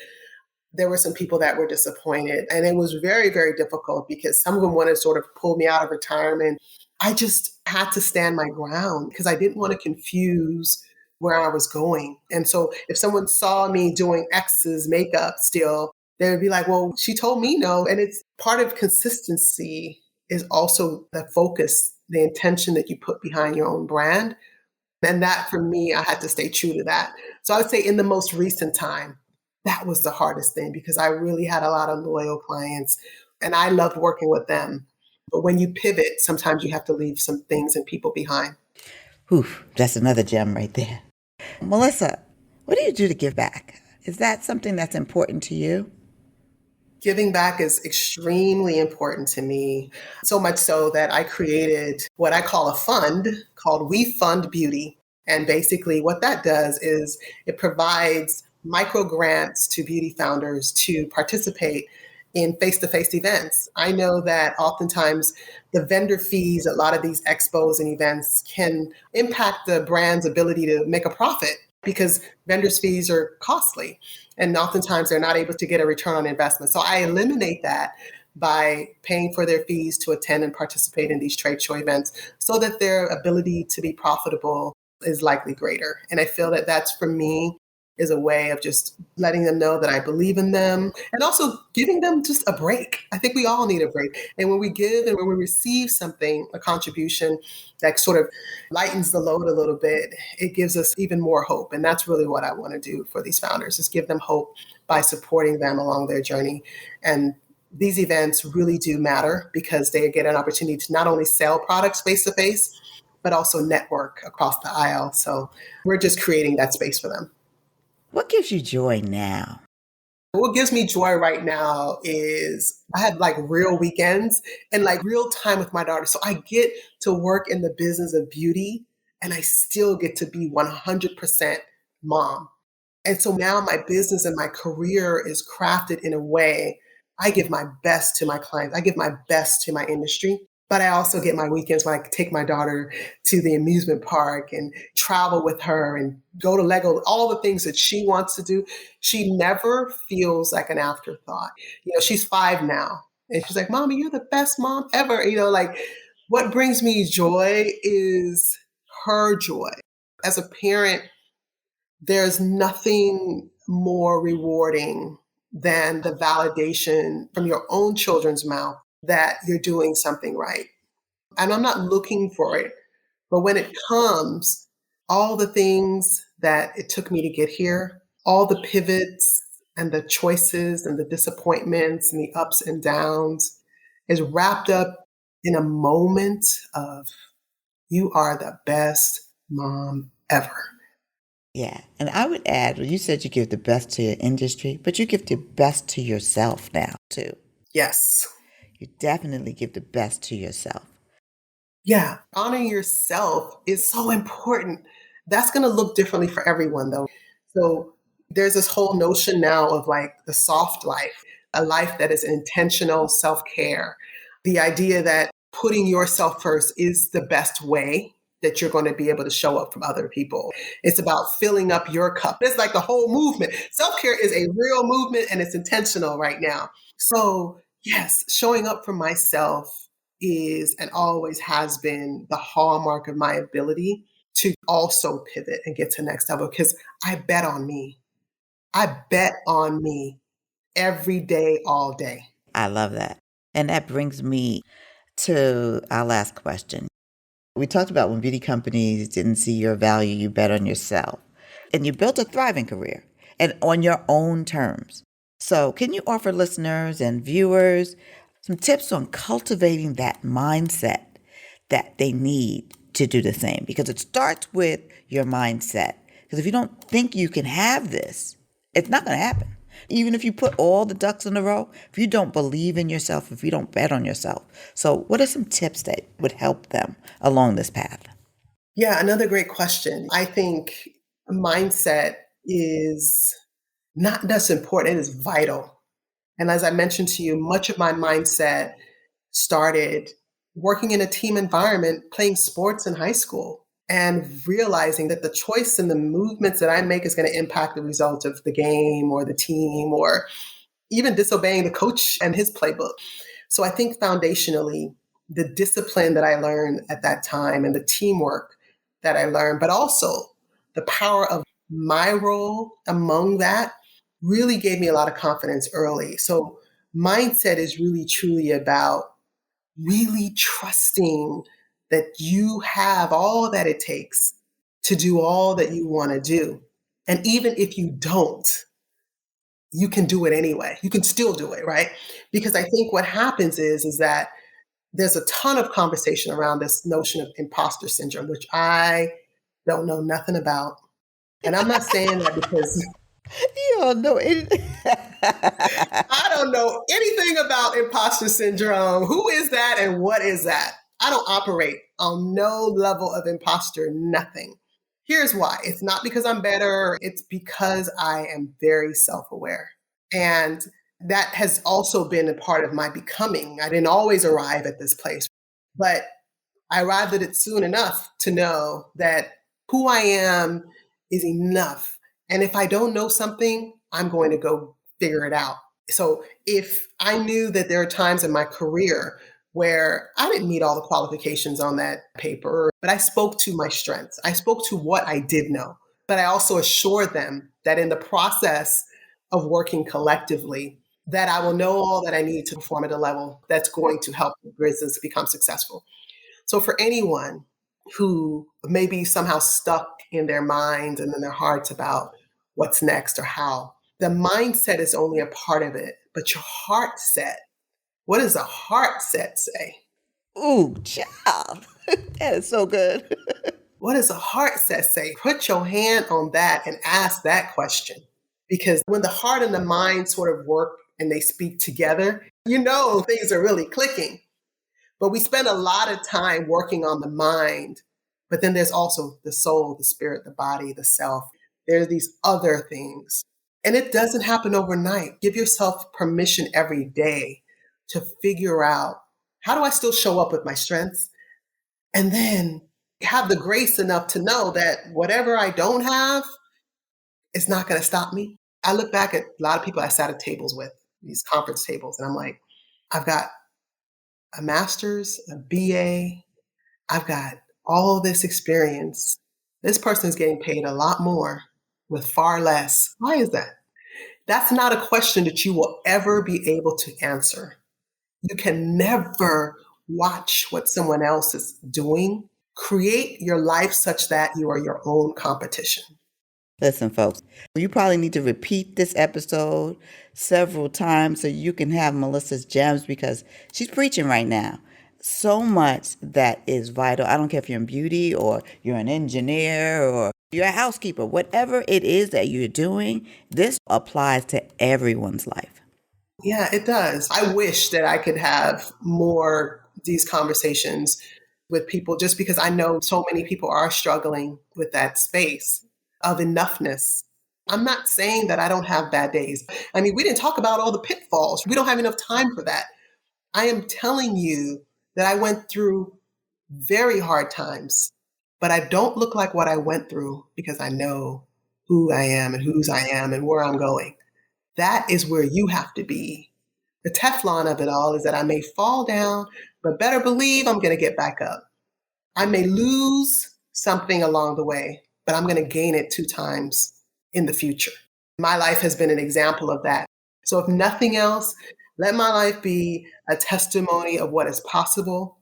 there were some people that were disappointed. And it was very, very difficult because some of them wanted to sort of pull me out of retirement. I just had to stand my ground because I didn't want to confuse where I was going. And so if someone saw me doing X's makeup still, they would be like, well, she told me no. And it's part of consistency is also the focus, the intention that you put behind your own brand. And that for me, I had to stay true to that. So I would say in the most recent time, that was the hardest thing because I really had a lot of loyal clients and I loved working with them. But when you pivot, sometimes you have to leave some things and people behind. Whew, that's another gem right there. Melissa, what do you do to give back? Is that something that's important to you? Giving back is extremely important to me, so much so that I created what I call a fund called We Fund Beauty. And basically what that does is it provides micro grants to beauty founders to participate in face-to-face events. I know that oftentimes the vendor fees, a lot of these expos and events can impact the brand's ability to make a profit because vendors' fees are costly. And oftentimes they're not able to get a return on investment. So I eliminate that by paying for their fees to attend and participate in these trade show events so that their ability to be profitable is likely greater. And I feel that that's for me is a way of just letting them know that I believe in them and also giving them just a break. I think we all need a break. And when we give and when we receive something, a contribution that sort of lightens the load a little bit, it gives us even more hope. And that's really what I want to do for these founders is give them hope by supporting them along their journey. And these events really do matter because they get an opportunity to not only sell products face to face, but also network across the aisle. So we're just creating that space for them. What gives you joy now? What gives me joy right now is I have like real weekends and like real time with my daughter. So I get to work in the business of beauty and I still get to be 100% mom. And so now my business and my career is crafted in a way I give my best to my clients. I give my best to my industry. But I also get my weekends when I take my daughter to the amusement park and travel with her and go to Lego, all the things that she wants to do. She never feels like an afterthought. She's 5 now. And she's like, Mommy, you're the best mom ever. Like what brings me joy is her joy. As a parent, there's nothing more rewarding than the validation from your own children's mouth that you're doing something right. And I'm not looking for it. But when it comes, all the things that it took me to get here, all the pivots and the choices and the disappointments and the ups and downs is wrapped up in a moment of you are the best mom ever. Yeah. And I would add, well, you said you give the best to your industry, but you give the best to yourself now, too. Yes. You definitely give the best to yourself. Yeah. Honoring yourself is so important. That's going to look differently for everyone, though. So there's this whole notion now of like the soft life, a life that is intentional self-care. The idea that putting yourself first is the best way that you're going to be able to show up from other people. It's about filling up your cup. It's like the whole movement. Self-care is a real movement and it's intentional right now. So yes, showing up for myself is and always has been the hallmark of my ability to also pivot and get to the next level because I bet on me. I bet on me every day, all day. I love that. And that brings me to our last question. We talked about when beauty companies didn't see your value, you bet on yourself. And you built a thriving career and on your own terms. So can you offer listeners and viewers some tips on cultivating that mindset that they need to do the same? Because it starts with your mindset. Because if you don't think you can have this, it's not going to happen. Even if you put all the ducks in a row, if you don't believe in yourself, if you don't bet on yourself. So what are some tips that would help them along this path? Yeah, another great question. I think mindset is not just important, it is vital. And as I mentioned to you, much of my mindset started working in a team environment, playing sports in high school, and realizing that the choice and the movements that I make is going to impact the result of the game or the team, or even disobeying the coach and his playbook. So I think foundationally, the discipline that I learned at that time and the teamwork that I learned, but also the power of my role among that really gave me a lot of confidence early. So mindset is really truly about really trusting that you have all that it takes to do all that you want to do. And even if you don't, you can do it anyway. You can still do it, right? Because I think what happens is that there's a ton of conversation around this notion of imposter syndrome, which I don't know nothing about. And I'm not saying that because You don't know anything. I don't know anything about imposter syndrome. Who is that and what is that? I don't operate on no level of imposter, nothing. Here's why. It's not because I'm better, it's because I am very self aware. And that has also been a part of my becoming. I didn't always arrive at this place, but I arrived at it soon enough to know that who I am is enough. And if I don't know something, I'm going to go figure it out. So if I knew that there are times in my career where I didn't meet all the qualifications on that paper, but I spoke to my strengths. I spoke to what I did know, but I also assured them that in the process of working collectively, that I will know all that I need to perform at a level that's going to help the business become successful. So for anyone who may be somehow stuck in their minds and in their hearts about what's next or how, the mindset is only a part of it, but your heart set, what does a heart set say? Ooh, child. That is so good. What does a heart set say? Put your hand on that and ask that question. Because when the heart and the mind sort of work and they speak together, you know things are really clicking. But we spend a lot of time working on the mind, but then there's also the soul, the spirit, the body, the self. There are these other things. And it doesn't happen overnight. Give yourself permission every day to figure out, how do I still show up with my strengths? And then have the grace enough to know that whatever I don't have is not going to stop me. I look back at a lot of people I sat at tables with, these conference tables, and I'm like, I've got a master's, a BA, I've got all this experience. This person is getting paid a lot more with far less. Why is that? That's not a question that you will ever be able to answer. You can never watch what someone else is doing. Create your life such that you are your own competition. Listen, folks, you probably need to repeat this episode several times so you can have Melissa's gems, because she's preaching right now. So much that is vital. I don't care if you're in beauty or you're an engineer or you're a housekeeper, whatever it is that you're doing, this applies to everyone's life. Yeah, it does. I wish that I could have more these conversations with people, just because I know so many people are struggling with that space of enoughness. I'm not saying that I don't have bad days. I mean, we didn't talk about all the pitfalls. We don't have enough time for that. I am telling you that I went through very hard times, but I don't look like what I went through because I know who I am and whose I am and where I'm going. That is where you have to be. The Teflon of it all is that I may fall down, but better believe I'm going to get back up. I may lose something along the way, but I'm going to gain it 2 times in the future. My life has been an example of that. So if nothing else, let my life be a testimony of what is possible.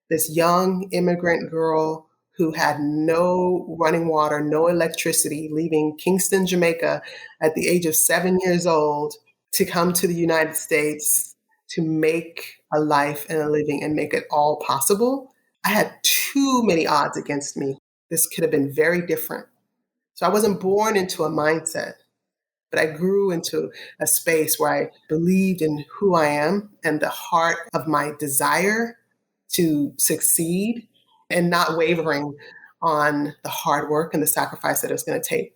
This young immigrant girl who had no running water, no electricity, leaving Kingston, Jamaica at the age of 7 years old to come to the United States to make a life and a living and make it all possible. I had too many odds against me. This could have been very different. So I wasn't born into a mindset, but I grew into a space where I believed in who I am and the heart of my desire to succeed and not wavering on the hard work and the sacrifice that it's going to take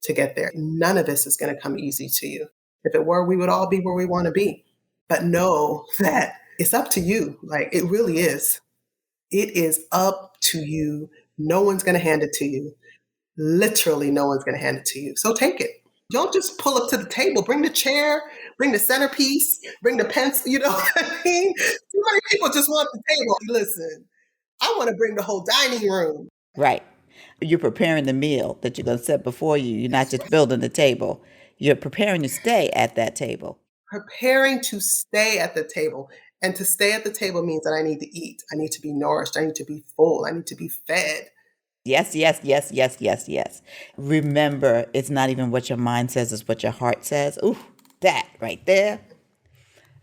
to get there. None of this is going to come easy to you. If it were, we would all be where we want to be. But know that it's up to you. Like, it really is. It is up to you. No one's going to hand it to you. Literally, no one's going to hand it to you. So take it. Don't just pull up to the table. Bring the chair, bring the centerpiece, bring the pencil. You know what I mean? Too many people just want the table. Listen, I want to bring the whole dining room. Right. You're preparing the meal that you're going to set before you. You're not just building the table. You're preparing to stay at that table. Preparing to stay at the table. And to stay at the table means that I need to eat. I need to be nourished. I need to be full. I need to be fed. Yes, yes, yes, yes, yes, yes. Remember, it's not even what your mind says, it's what your heart says. Ooh, that right there.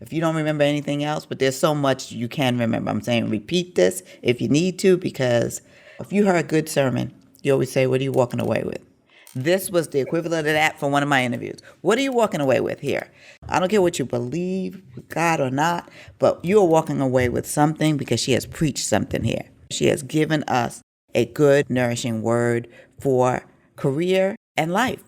If you don't remember anything else, but there's so much you can remember. I'm saying repeat this if you need to, because if you heard a good sermon, you always say, what are you walking away with? This was the equivalent of that for one of my interviews. What are you walking away with here? I don't care what you believe, with God or not, but you're walking away with something because she has preached something here. She has given us a good, nourishing word for career and life.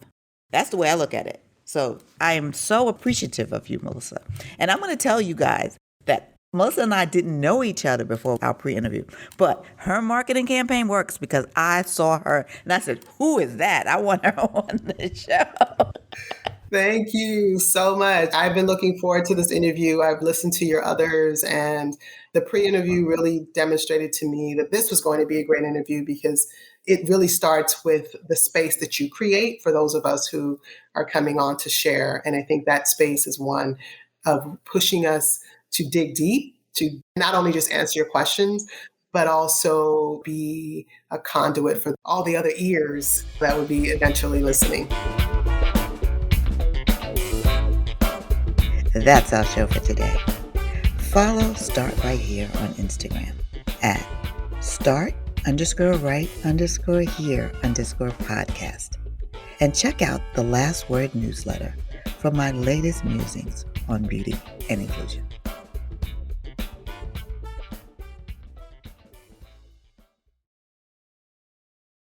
That's the way I look at it. So I am so appreciative of you, Melissa. And I'm going to tell you guys that Melissa and I didn't know each other before our pre-interview, but her marketing campaign works because I saw her and I said, who is that? I want her on the show. Thank you so much. I've been looking forward to this interview. I've listened to your others, and the pre-interview really demonstrated to me that this was going to be a great interview because it really starts with the space that you create for those of us who are coming on to share. And I think that space is one of pushing us to dig deep, to not only just answer your questions, but also be a conduit for all the other ears that would be eventually listening. That's our show for today. Follow Start Right Here on Instagram at start_right_here_podcast. And check out the Last Word newsletter for my latest musings on beauty and inclusion.